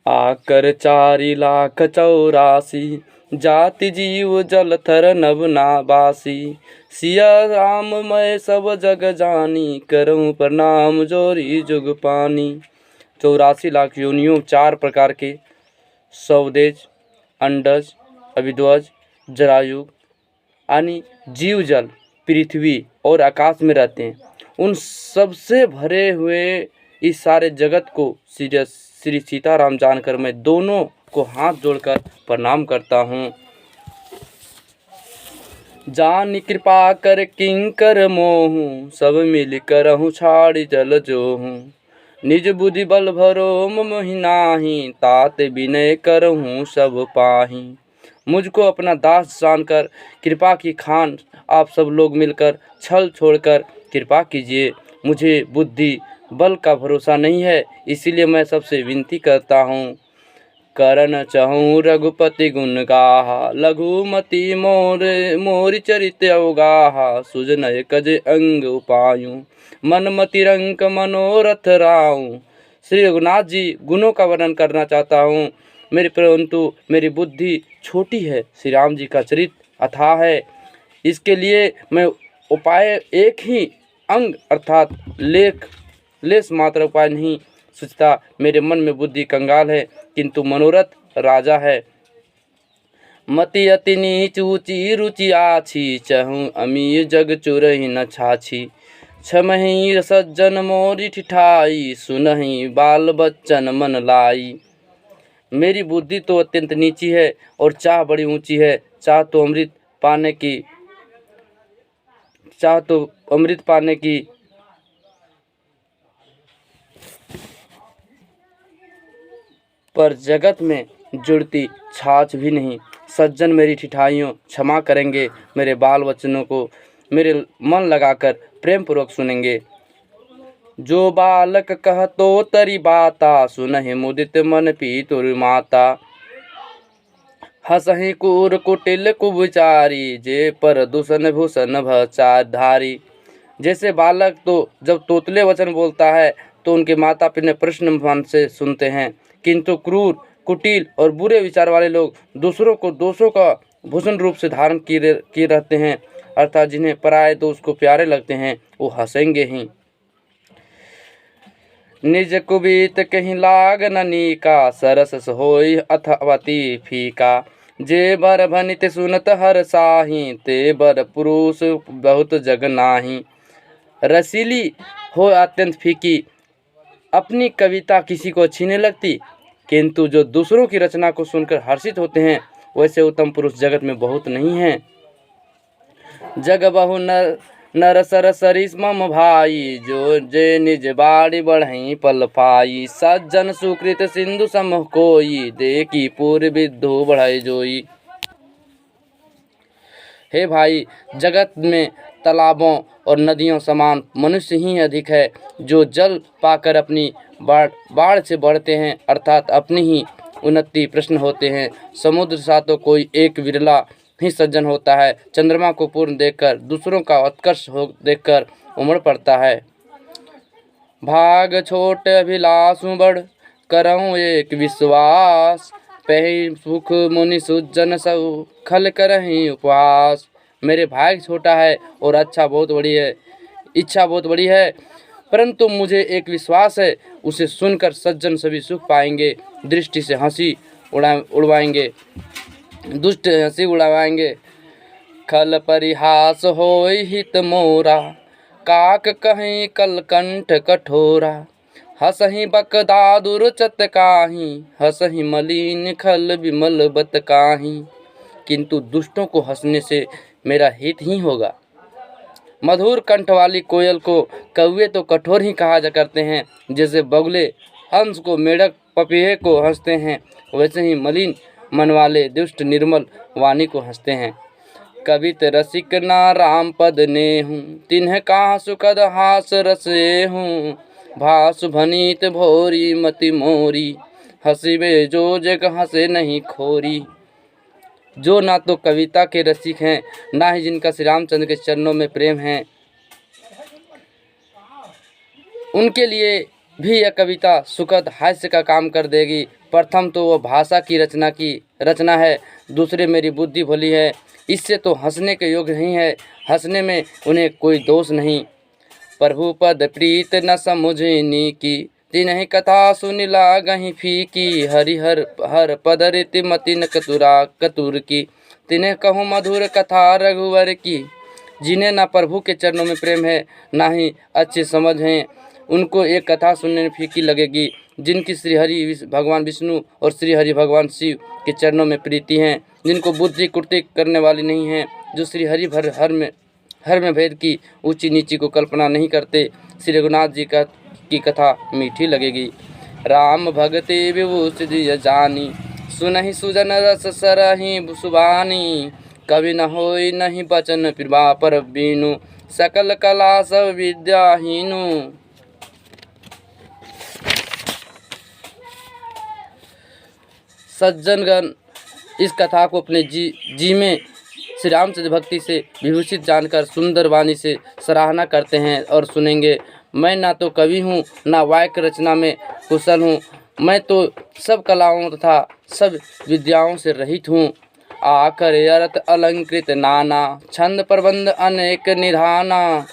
आकर 4,84,000 जाति जीव जल थर नभ नाबासी। सिया राम मैं सब जग जानी, करूँ प्रणाम जोरी जुग पानी। 84 लाख योनियों 4 प्रकार के स्वदेज, अंडज, अभिध्वज, जरायुग यानी जीव जल पृथ्वी और आकाश में रहते हैं। उन सबसे भरे हुए इस सारे जगत को श्री सीताराम जानकर मैं दोनों को हाथ जोड़कर प्रणाम करता हूँ। जान कृपा कर किंकर मोहूँ, सब मिल करहूँ छाड़ जल जोहूँ। निज बुद्धि बल भरो मोहि नाहि, तात विनय करहूँ सब पाहि। मुझको अपना दास जानकर कृपा की खान आप सब लोग मिलकर छल छोड़कर कृपा कीजिए। मुझे बुद्धि बल का भरोसा नहीं है, इसीलिए मैं सबसे विनती करता हूँ। करन चहूँ रघुपति गुण गाहा, लघुमति मोर चरित अवगाहा। सुजनय कज अंग उपायूं, मन मति रंक मनोरथ राऊं। श्री रघुनाथ जी गुणों का वर्णन करना चाहता हूँ परंतु मेरी बुद्धि छोटी है। श्री राम जी का चरित्र अथाह है, इसके लिए मैं उपाय एक ही अंग अर्थात लेस मात्र उपाय नहीं सोचता। मेरे मन में बुद्धि कंगाल है किंतु मनोरथ राजा है। मति अति नीच ऊंची रुचि आछी, चहूँ अमीय जग चुरहि न छाछी। छमहि सज्जन मोरी ठिठाई, सुनहि बाल बच्चन मन लाई। मेरी बुद्धि तो अत्यंत नीची है और चाह बड़ी ऊंची है। चाह तो अमृत पाने की पर जगत में जुड़ती छाछ भी नहीं। सज्जन मेरी ठिठाइयों क्षमा करेंगे, मेरे बाल बच्चनों को मेरे मन लगाकर प्रेम पूर्वक सुनेंगे। जो बालक कहतो तरी बाता, सुनहि मुदित मन पीतुर माता। हसहि कूर कुटिल कुविचारी, जे पर दूषण भूषण भचाधारी। जैसे बालक तो जब तोतले वचन बोलता है तो उनके माता पिता प्रश्न मन से सुनते हैं, किंतु क्रूर कुटिल और बुरे विचार वाले लोग दूसरों को दोषों का भूषण रूप से धारण किए रहते हैं, अर्थात जिन्हें पराये दोष को प्यारे लगते हैं वो हंसेंगे ही। निज कुबीत कहीं लाग ननीका, सरस होई अथवती फीका। जे बर भनित सुनत हर साही, ते बर पुरुष बहुत जग नाही। रसीली हो अत्यंत फीकी, अपनी कविता किसी को अच्छी नहीं लगती, किंतु जो दूसरों की रचना को सुनकर हर्षित होते हैं वैसे उत्तम पुरुष जगत में बहुत नहीं हैं। जग बहु नर सर सरिस मम भाई, जो जे निज बाड़ी बढ़ई पल पाई। सज्जन सुकृत सिंधु सम कोई, देखी पूर्व विद्धु बढ़ई जोई। हे भाई, जगत में तालाबों और नदियों समान मनुष्य ही अधिक है, जो जल पाकर अपनी बाढ़ से बढ़ते हैं, अर्थात अपनी ही उन्नति प्रश्न होते हैं। समुद्र सा तो कोई एक विरला ही सज्जन होता है। चंद्रमा को पूर्ण देखकर दूसरों का उत्कर्ष हो देखकर उमड़ पड़ता है। भाग छोट अभिलाषु बढ़, करऊँ एक विश्वास। पहि सुख मुनि सुजन सब, खल करहीं उपवास। मेरे भाग छोटा है और इच्छा बहुत बड़ी है, परंतु मुझे एक विश्वास है, उसे सुनकर सज्जन सभी सुख पाएंगे। दृष्टि से हंसी उड़वाएंगे, दुष्ट हंसी उड़ाएंगे। खल परिहास होई हित मोरा, काक कहीं कलकंठ कठोरा। हसहि बकदादुर चतकाही, हसहि मलिन खल विमल बत काही। किंतु दुष्टों को हंसने से मेरा हित ही होगा। मधुर कंठ वाली कोयल को कौवे तो कठोर ही कहा जा करते हैं, जैसे बगुले हंस को मेढक पपीहे को हंसते हैं, वैसे ही मलिन मन वाले दुष्ट निर्मल वाणी को हंसते हैं। कवित रसिक ना राम पद ने हूँ, तिन्ह कहा सुखद हास रसे हूँ। भासु भनीत भोरी मति मोरी, हंसिबे जो जग हंसे नहीं खोरी। जो ना तो कविता के रसिक हैं, ना ही जिनका श्री रामचंद्र के चरणों में प्रेम है, उनके लिए भी यह कविता सुखद हास्य का काम कर देगी। प्रथम तो वह भाषा की रचना है, दूसरे मेरी बुद्धि भली है, इससे तो हंसने के योग्य नहीं है, हंसने में उन्हें कोई दोष नहीं। प्रभु पद प्रीत न समुझनी की, तिन्हि कथा सुनि लागहि फीकी, हरिहर हर पद रीति मति न कतुर की, तिन्हें कहूँ मधुर कथा रघुवर की। जिन्हें ना प्रभु के चरणों में प्रेम है, ना ही अच्छी समझ है, उनको एक कथा सुनने में फीकी लगेगी। जिनकी श्री हरि भगवान विष्णु और श्री हरि भगवान शिव के चरणों में प्रीति हैं, जिनको बुद्धि कुर्ति करने वाली नहीं है, जो श्री हरि हर में भेद की ऊंची नीची को कल्पना नहीं करते, श्री रघुनाथ जी की कथा मीठी लगेगी। राम भगति विभूषि जानी, सुनहि सुजन रस सरहि सुबानी, कवि न होई नहीं बचन कृपा पर बीनु, सकल कला सब विद्याहीनु। सज्जनगण इस कथा को अपने जी में श्री रामचंद्र भक्ति से विभूषित जानकर सुंदर वाणी से सराहना करते हैं और सुनेंगे। मैं ना तो कवि हूँ, ना वाक्य रचना में कुशल हूँ, मैं तो सब कलाओं तथा सब विद्याओं से रहित हूँ। आकर अर्थ अलंकृत नाना, छंद प्रबंध अनेक निधाना,